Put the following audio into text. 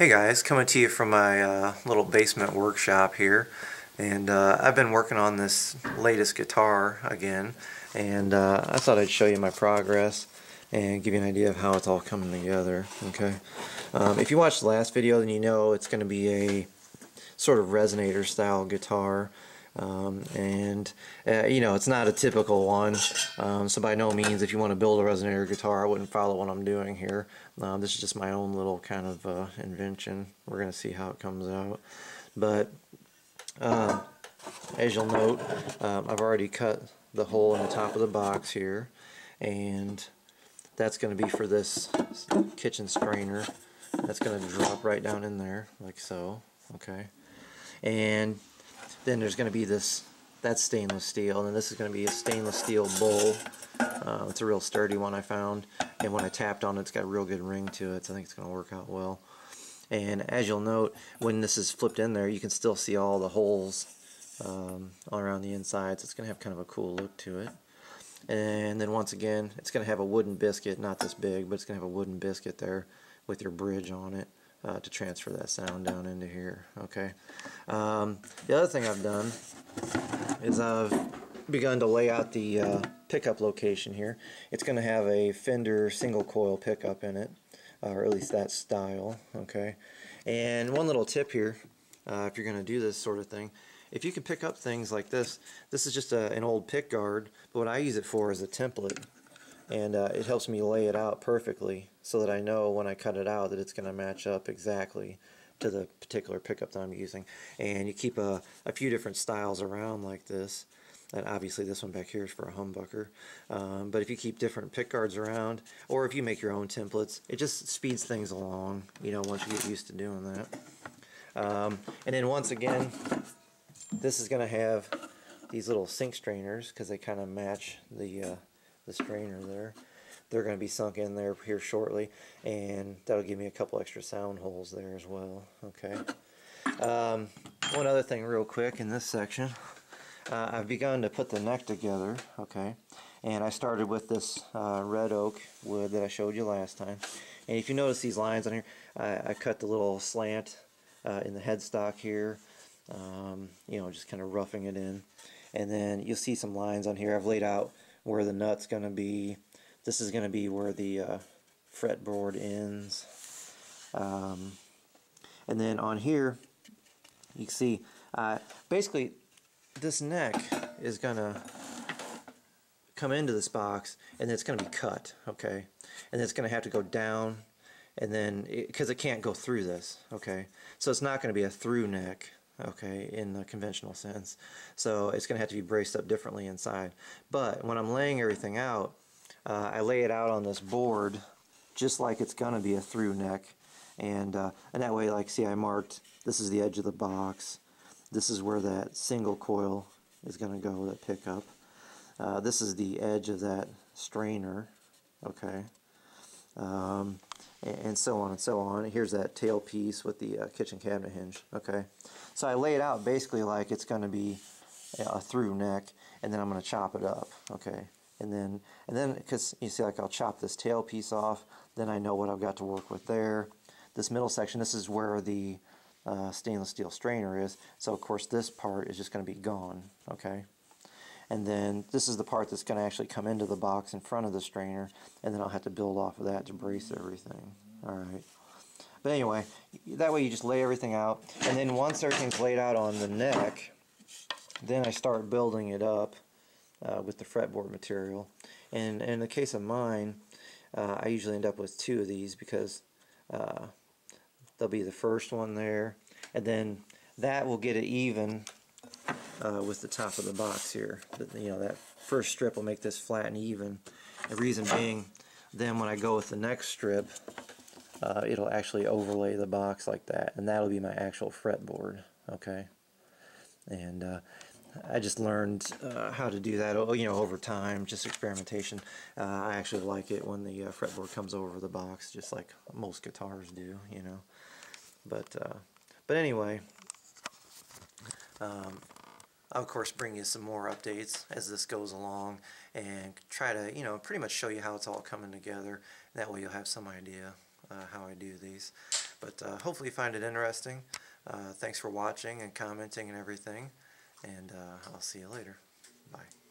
Hey guys, coming to you from my little basement workshop here, and I've been working on this latest guitar again, and I thought I'd show you my progress and give you an idea of how it's all coming together. Okay, if you watched the last video, then you know it's going to be a sort of resonator style guitar. You know, it's not a typical one, so by no means, if you want to build a resonator guitar, I wouldn't follow what I'm doing here. This is just my own little kind of invention. We're going to see how it comes out. But as you'll note, I've already cut the hole in the top of the box here, and that's going to be for this kitchen strainer. That's going to drop right down in there like so. Okay, and then there's going to be that's stainless steel, and then this is going to be a stainless steel bowl. It's a real sturdy one I found, and when I tapped on it, it's got a real good ring to it, so I think it's going to work out well. And as you'll note, when this is flipped in there, you can still see all the holes all around the inside, so it's going to have kind of a cool look to it. And then once again, it's going to have a wooden biscuit, not this big, but it's going to have a wooden biscuit there with your bridge on it. To transfer that sound down into here. Okay. The other thing I've done is I've begun to lay out the pickup location here. It's going to have a Fender single coil pickup in it, or at least that style. Okay. And one little tip here, if you're going to do this sort of thing, if you can pick up things like this is just an old pick guard, but what I use it for is a template. And it helps me lay it out perfectly so that I know when I cut it out that it's going to match up exactly to the particular pickup that I'm using. And you keep a few different styles around like this. And obviously this one back here is for a humbucker. But if you keep different pick guards around, or if you make your own templates, it just speeds things along, you know, once you get used to doing that. And then once again, this is going to have these little sink strainers because they kind of match the strainer there. They're going to be sunk in there here shortly, and that'll give me a couple extra sound holes there as well. Okay. One other thing real quick in this section, I've begun to put the neck together. Okay, and I started with this red oak wood that I showed you last time, and if you notice these lines on here, I cut the little slant in the headstock here, you know, just kind of roughing it in, and then you'll see some lines on here I've laid out where the nut's going to be. This is going to be where the fretboard ends. And then on here, you can see, basically, this neck is going to come into this box, and it's going to be cut, okay? And it's going to have to go down, and then, because it can't go through this, okay? So it's not going to be a through neck, okay, in the conventional sense. So it's going to have to be braced up differently inside. But when I'm laying everything out, I lay it out on this board just like it's going to be a through neck. And that way, like, see, I marked, this is the edge of the box. This is where that single coil is going to go, that pickup. This is the edge of that strainer, okay. And so on and so on. Here's that tail piece with the kitchen cabinet hinge. Okay, so I lay it out basically like it's going to be a through neck, and then I'm going to chop it up. Okay, and then because you see, like, I'll chop this tail piece off, then I know what I've got to work with there. This middle section, this is where the stainless steel strainer is. So of course this part is just going to be gone. Okay. And then this is the part that's going to actually come into the box in front of the strainer, and then I'll have to build off of that to brace everything. Alright. But anyway, that way you just lay everything out, and then once everything's laid out on the neck, then I start building it up with the fretboard material. And in the case of mine, I usually end up with two of these because there'll be the first one there, and then that will get it even with the top of the box here. You know, that first strip will make this flat and even. The reason being, then when I go with the next strip, it'll actually overlay the box like that, and that'll be my actual fretboard. Okay, and I just learned how to do that, you know, over time, just experimentation. I actually like it when the fretboard comes over the box, just like most guitars do, you know. But anyway. I'll of course bring you some more updates as this goes along and try to, you know, pretty much show you how it's all coming together. That way you'll have some idea how I do these. But hopefully you find it interesting. Thanks for watching and commenting and everything, and I'll see you later. Bye.